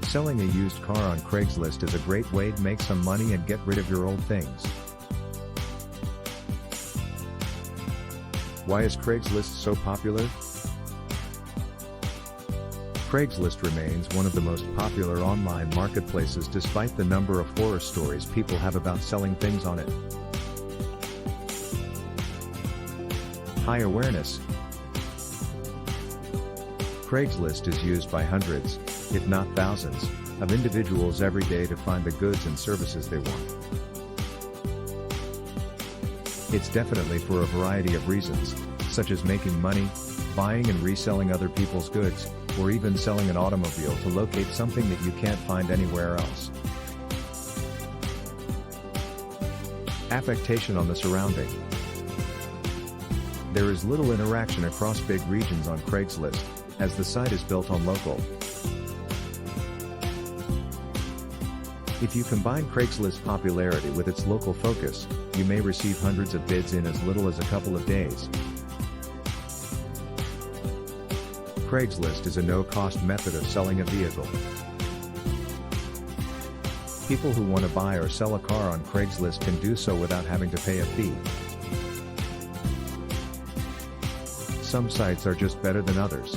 Selling a used car on Craigslist is a great way to make some money and get rid of your old things. Why is Craigslist so popular? Craigslist remains one of the most popular online marketplaces despite the number of horror stories people have about selling things on it. High awareness. Craigslist is used by hundreds, if not thousands, of individuals every day to find the goods and services they want. It's definitely for a variety of reasons, such as making money, buying and reselling other people's goods, or even selling an automobile to locate something that you can't find anywhere else. Affectation on the surrounding. There is little interaction across big regions on Craigslist, as the site is built on local. If you combine Craigslist's popularity with its local focus, you may receive hundreds of bids in as little as a couple of days. Craigslist is a no-cost method of selling a vehicle. People who want to buy or sell a car on Craigslist can do so without having to pay a fee. Some sites are just better than others.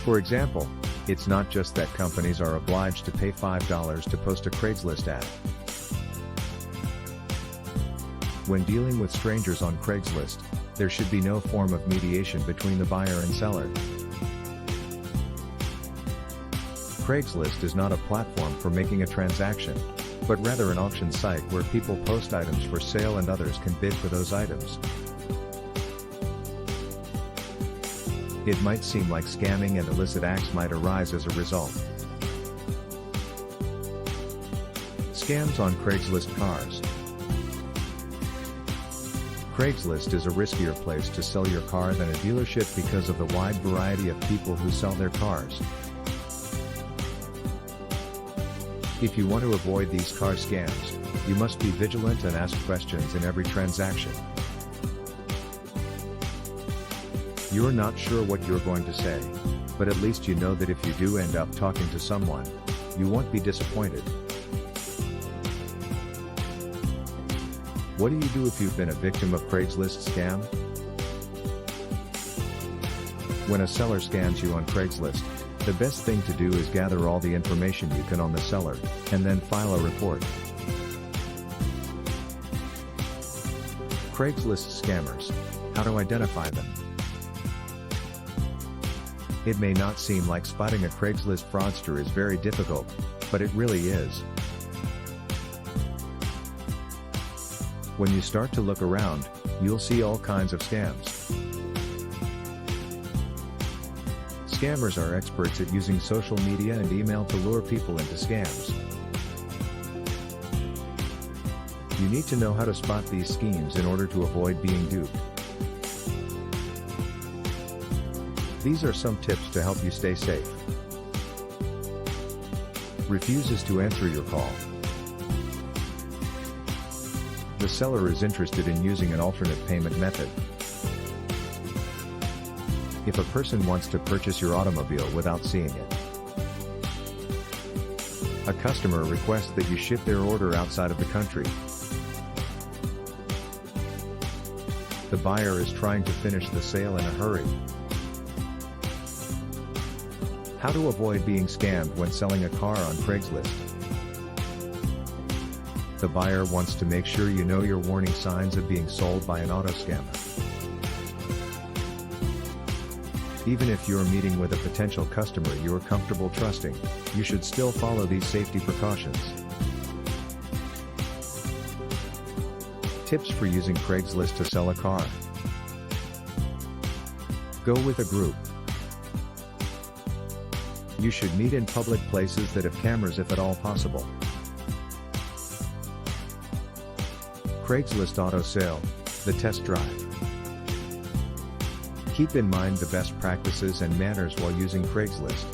For example, it's not just that companies are obliged to pay $5 to post a Craigslist ad. When dealing with strangers on Craigslist, there should be no form of mediation between the buyer and seller. Craigslist is not a platform for making a transaction, but rather an auction site where people post items for sale and others can bid for those items. It might seem like scamming and illicit acts might arise as a result. Scams on Craigslist cars. Craigslist is a riskier place to sell your car than a dealership because of the wide variety of people who sell their cars. If you want to avoid these car scams, you must be vigilant and ask questions in every transaction. You're not sure what you're going to say, but at least you know that if you do end up talking to someone, you won't be disappointed. What do you do if you've been a victim of Craigslist scam? When a seller scams you on Craigslist, the best thing to do is gather all the information you can on the seller, and then file a report. Craigslist scammers. How to identify them. It may not seem like spotting a Craigslist fraudster is very difficult, but it really is. When you start to look around, you'll see all kinds of scams. Scammers are experts at using social media and email to lure people into scams. You need to know how to spot these schemes in order to avoid being duped. These are some tips to help you stay safe. Refuses to answer your call. The seller is interested in using an alternate payment method. If a person wants to purchase your automobile without seeing it. A customer requests that you ship their order outside of the country. The buyer is trying to finish the sale in a hurry. How to avoid being scammed when selling a car on Craigslist. The buyer wants to make sure you know your warning signs of being sold by an auto scammer. Even if you're meeting with a potential customer you're comfortable trusting, you should still follow these safety precautions. Tips for using Craigslist to sell a car. Go with a group. You should meet in public places that have cameras if at all possible. Craigslist Auto Sale, the test drive. Keep in mind the best practices and manners while using Craigslist.